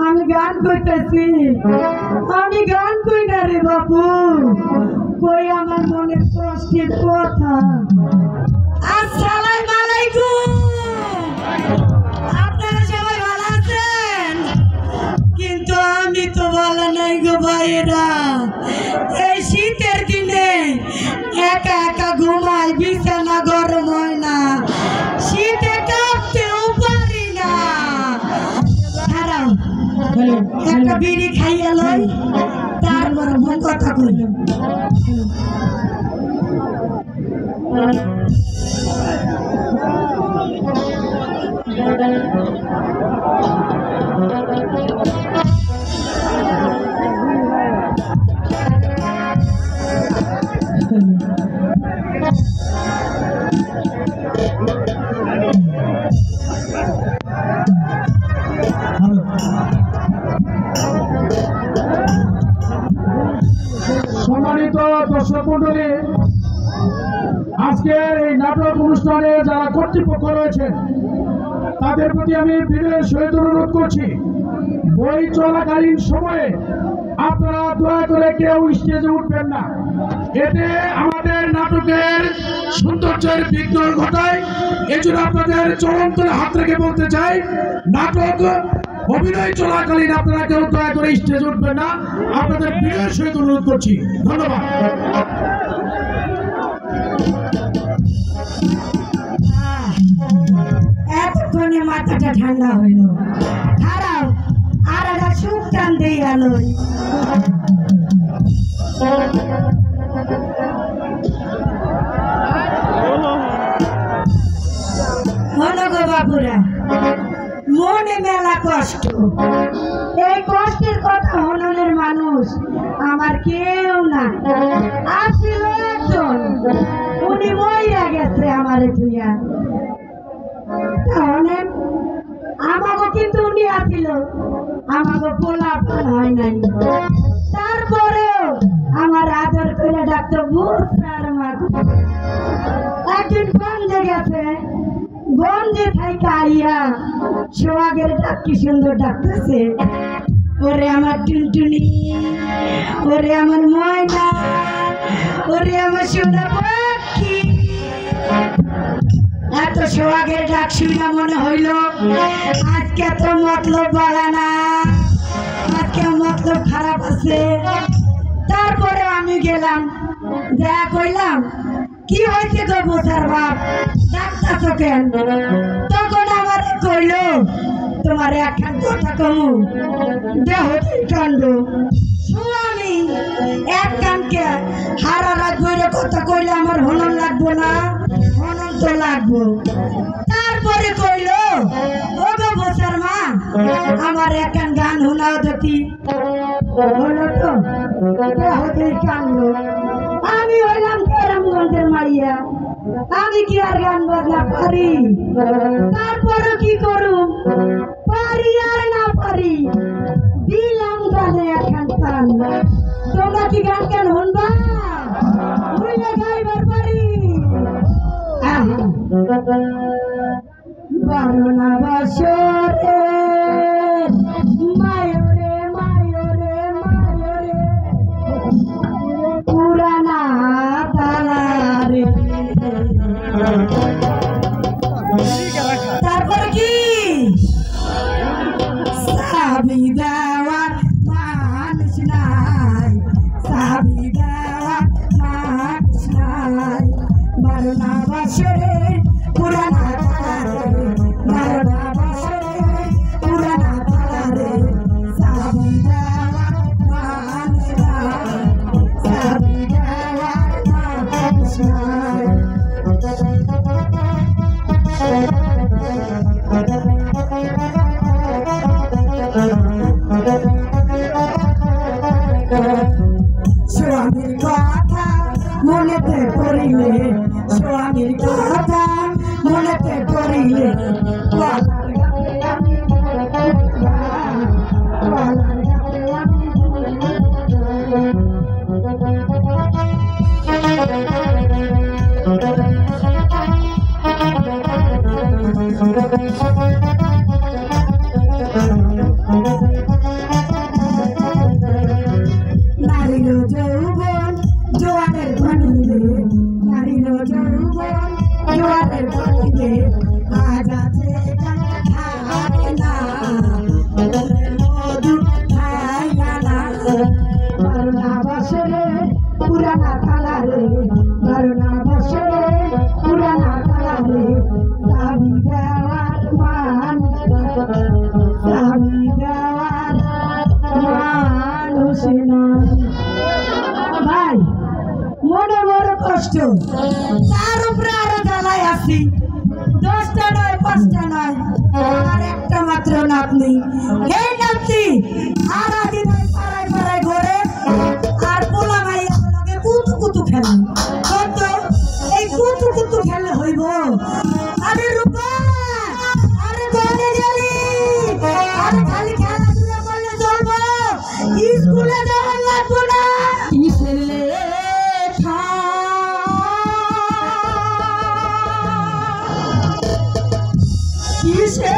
আমি গান কইতেছি, আমি গান কই না রে বাবু, কই আমার মনের কষ্টের কথা। আসসালামু আলাইকুম, আপনারা সবাই ভালো আছেন? কিন্তু আমি তো ভালো নাই গো ভাইয়েরা। এই শীতের দিনে একা একা ঘুমাই, বিছানা গরম হয় না, শীতে কাঁপতেও পারি না। একটা বিড়ি খাইয়া লই, তারপর মন কথা কইল। সম্মানিত দর্শক মন্ডলী, আজকের এই নাটক অনুষ্ঠানে যারা কর্তৃপক্ষ রয়েছেন তাদের প্রতি আমি বিনয়ের সহিত অনুরোধ করছি, বই চলাকালীন সময়ে আপনারা দয়া করে কেউ স্টেজে উঠবেন না। এতে আমাদের নাটকের সৌন্দর্যের বিঘ্ন ঘটায়। এজন্য আপনাদের চরমতলে হাত রেখে বলতে চাই, নাটক অভিনয় চলাকালীন আপনারা কেউ দয়া করে স্টেজে উঠবেন না। আপনাদের বিনয়ের সহিত অনুরোধ করছি। ধন্যবাদ। এতক্ষণে মাথাটা ঠান্ডা হইল, খারাপ আর একটা সুখ টান দিয়ে গেল। গো বাবুরা, মনে মেলা কষ্ট, এই কষ্টের কথা হননের মানুষ আমার কেউ না। আসছিল একজন, উনি মইরা গেছে আমার ধুইয়া। তাহলে আমাকে কিন্তু উনি আসিল, আমাকে পোলা হয় নাই। তারপরেও আমার আদর করে ডাক্তার বুঝার মা একদিন গঞ্জে গেছে, গঞ্জে থাইকা আইয়া সোহাগের ডাক কি সুন্দর ডাকতেছে, ওরে আমার টুনটুনি, ওরে আমার ময়না, ওরে আমার সোনা পাখি। এত সোহাগের ডাক শুনে মনে হইল আজকে তো মতলব বাড়া না, আজকে মতলব খারাপ আছে। তারপরে আমি গেলাম, দেখা কইলাম, কি হয়েছে গো বোঝার বাপ, ডাক্তার কেন? তখন আমার কইল, তোমার একখান কথা কমু, দেহ কাণ্ড আমি এক কানকে হারা রাখবো কথা কইলে আমার হনন লাগবো না, হনন তো লাগবো। তারপরে কইল, ও গো বোঝার মা, আমার একটা গান শোনাও দেখি। হলো তো হতে কানলো। আমি হইলাম কেরামগঞ্জের মাইয়া, আমি কি আর গান বাজনা পারি? তারপরে কি করুম, পারি আর না পারি, দিলাম গানে এখন টান। তোমরা কি গান কেন শুনবা? শুনলে গাইবার পারি। বারোনা বছরে মায়রে মায়রে মায়রে পুরানা তালারে। তারপর কি সাবি দেওয়ার মানুষ নাই, সাবি দেওয়ার মানুষ নাই। বারোনা বছরে পুরানা তালারে, বারোনা বছরে পুরানা তালারে, সাবি দেওয়ার মানুষ নাই, সাবি দেওয়ার মানুষ নাই। স্বামীর কথা মনেতে পড়িলে, স্বামীর কথা মনেতে পড়িলে, গলার গালে আমি গলার গালে আমি নারীর যৌবন জোয়ারের পানিতে, নারীর যৌবন জোয়ারের পানিতে, আজ আছে থাকে না, মধু খাই না। বারোনা বছরে পুরানা তালারে, বারোনা বছরে পুরানা তালারে, সাবি দেওয়ার মানুষ, সাবি দেওয়ার মানুষ নয়। ভাই মনে বড় কষ্ট, তার উপরে আরো জ্বালায় আছি। 10টা নয় 5টা নয়, আর একটা মাত্র নাতনি। এই নাতনি সারাদিন পাড়ায় পাড়ায় ঘোরে আর পোলা মাইয়া লগে কুতু কুতু খেলে। কত এই কুতু কুতু খেলে হইব? আরে রূপা, আরে কোনে গেলি? আরে খালি খেলাধুলা করলে চলবো, স্কুলে যাওয়া লাগবো না। কিসের লেখা, কিসের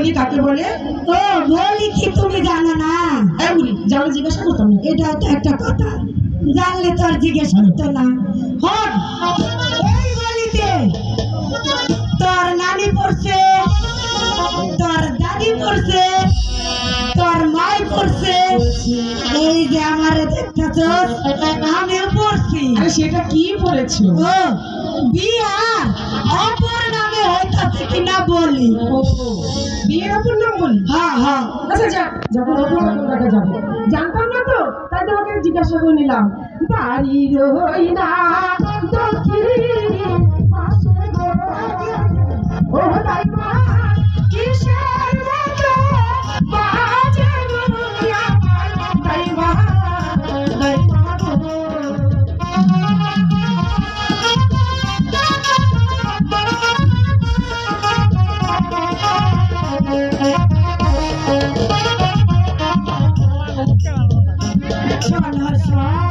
বলি কাকে বলে? ও বলি কি তুমি জানো না? হ্যাঁ বলি, জানো জিজ্ঞাসা করতাম না। এটাও তো একটা কথা, জানলে তো আর জিজ্ঞেস করতো না। হন এই বলিতে তোর নানি পড়ছে, তোর দাদি পড়ছে, তোর মাই পড়ছে, এই যে আমার দেখতেছ আমিও পড়ছি। আরে সেটা কি পড়েছো? ও বিয়ার অপর নামে হইতাছে কিনা বলি। ও বিয়ের অপর নাম বলি? হ্যাঁ হ্যাঁ। আচ্ছা যা, যখন অপর নাম দেখা যাবে। জানতাম না তো, তাই তোমাকে জিজ্ঞাসা করে নিলাম। বাড়ির হই না দক্ষিণ পাশে গো, ও দাইমা কিসের মতো বাজে গো আমার দাইমা, দাইমা গো। শোনো শোনো